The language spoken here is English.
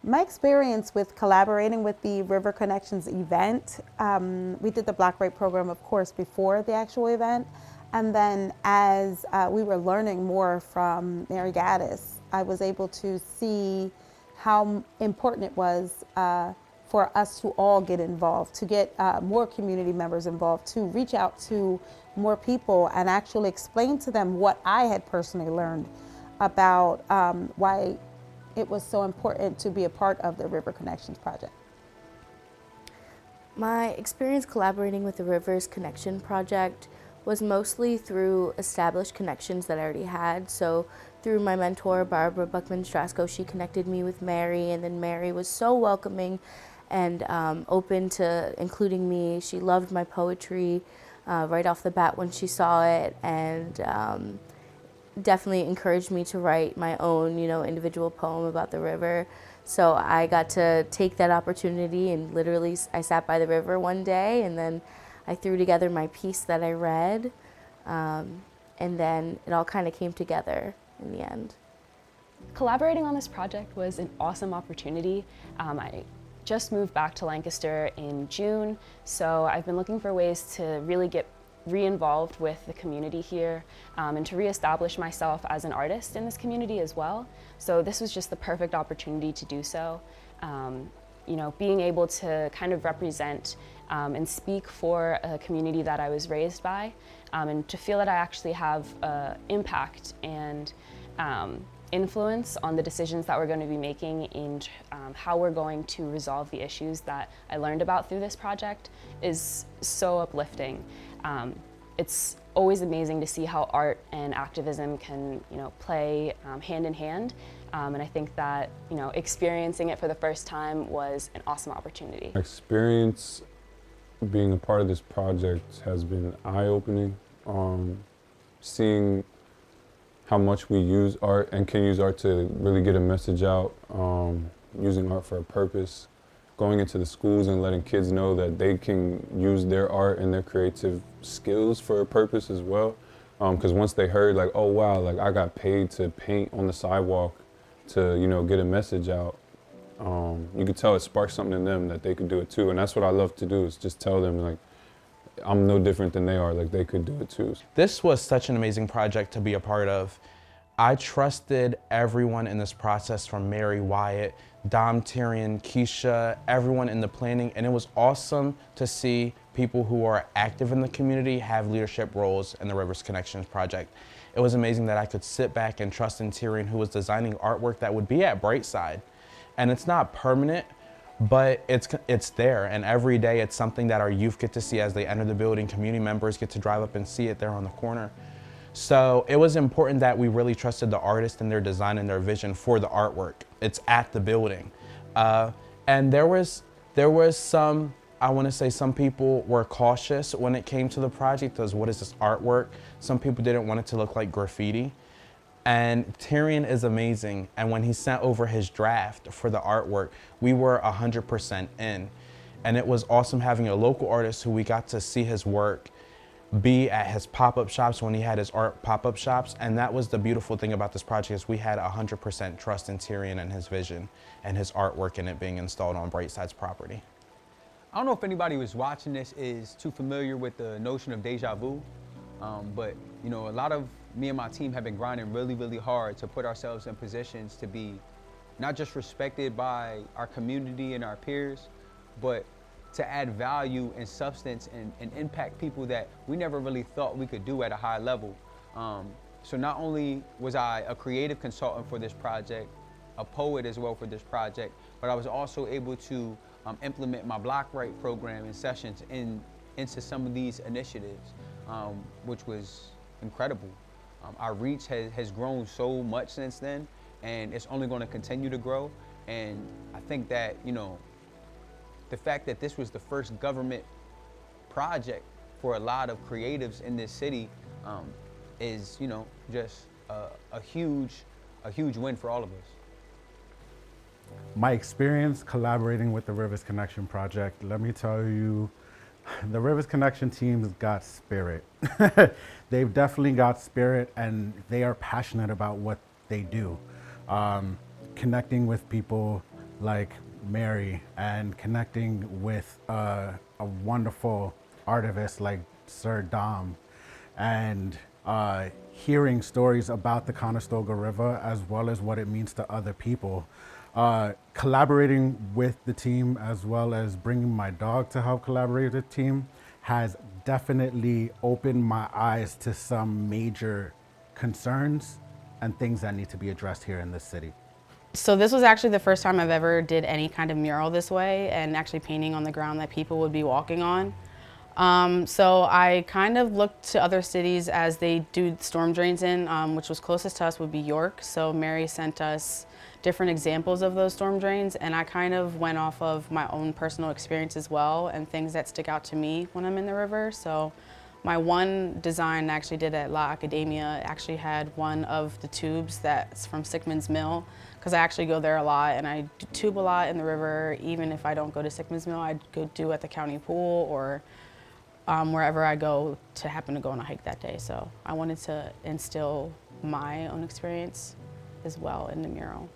My experience with collaborating with the River Connections event, we did the Black Right program, of course, before the actual event. And then as we were learning more from Mary Gaddis, I was able to see how important it was for us to all get involved, to get more community members involved, to reach out to more people and actually explain to them what I had personally learned about why it was so important to be a part of the River Connections project. My experience collaborating with the Rivers Connection project was mostly through established connections that I already had. So through my mentor, Barbara Buckman-Strasko, she connected me with Mary, and then Mary was so welcoming and open to including me. She loved my poetry right off the bat when she saw it, and definitely encouraged me to write my own, individual poem about the river. So I got to take that opportunity, and literally I sat by the river one day, and then I threw together my piece that I read, and then it all kind of came together in the end. Collaborating on this project was an awesome opportunity. I just moved back to Lancaster in June, so I've been looking for ways to really get re-involved with the community here and to re-establish myself as an artist in this community as well. So this was just the perfect opportunity to do so. Being able to kind of represent and speak for a community that I was raised by, and to feel that I actually have impact and influence on the decisions that we're going to be making in how we're going to resolve the issues that I learned about through this project is so uplifting. It's always amazing to see how art and activism can, play hand in hand. And I think that, experiencing it for the first time was an awesome opportunity. Experience being a part of this project has been eye-opening. Seeing how much we use art and can use art to really get a message out, using art for a purpose, going into the schools and letting kids know that they can use their art and their creative skills for a purpose as well. Because once they heard like, oh wow, like I got paid to paint on the sidewalk to, get a message out, you could tell it sparked something in them that they could do it too. And that's what I love to do, is just tell them like, I'm no different than they are, like they could do it too. This was such an amazing project to be a part of. I trusted everyone in this process, from Mary, Wyatt, Dom, Tyrion, Keisha, everyone in the planning, and it was awesome to see people who are active in the community have leadership roles in the Rivers Connections project. It was amazing that I could sit back and trust in Tyrion, who was designing artwork that would be at Brightside. And it's not permanent, but it's there, and every day it's something that our youth get to see as they enter the building. Community members get to drive up and see it there on the corner. So it was important that we really trusted the artist and their design and their vision for the artwork. It's at the building. And there was some, I want to say some people were cautious when it came to the project, because what is this artwork? Some people didn't want it to look like graffiti. And Tyrion is amazing, and when he sent over his draft for the artwork, we were 100% in. And it was awesome having a local artist who we got to see his work be at his pop-up shops when he had his art pop-up shops. And that was the beautiful thing about this project, is we had 100% trust in Tyrion and his vision and his artwork and it being installed on Brightside's property. I don't know if anybody who's watching this is too familiar with the notion of deja vu, but a lot of me and my team have been grinding really, really hard to put ourselves in positions to be not just respected by our community and our peers, but to add value and substance and impact people that we never really thought we could do at a high level. So not only was I a creative consultant for this project, a poet as well for this project, but I was also able to implement my Black Right program and sessions into some of these initiatives, which was incredible. Our reach has grown so much since then, and it's only going to continue to grow. And I think that, the fact that this was the first government project for a lot of creatives in this city is, just a huge win for all of us. My experience collaborating with the Rivers Connection project, let me tell you, the Rivers Connection team's got spirit. They've definitely got spirit, and they are passionate about what they do. Connecting with people like Mary and connecting with a wonderful artivist like Sir Dom, and hearing stories about the Conestoga River as well as what it means to other people. Collaborating with the team as well as bringing my dog to help collaborate with the team has definitely opened my eyes to some major concerns and things that need to be addressed here in this city. So this was actually the first time I've ever did any kind of mural this way and actually painting on the ground that people would be walking on. So I kind of looked to other cities as they do storm drains in, which was closest to us would be York. So Mary sent us different examples of those storm drains, and I kind of went off of my own personal experience as well and things that stick out to me when I'm in the river. So my one design I actually did at La Academia actually had one of the tubes that's from Sickman's Mill, because I actually go there a lot and I tube a lot in the river. Even if I don't go to Sickman's Mill, I'd go do at the county pool or wherever I go to happen to go on a hike that day. So I wanted to instill my own experience as well in the mural.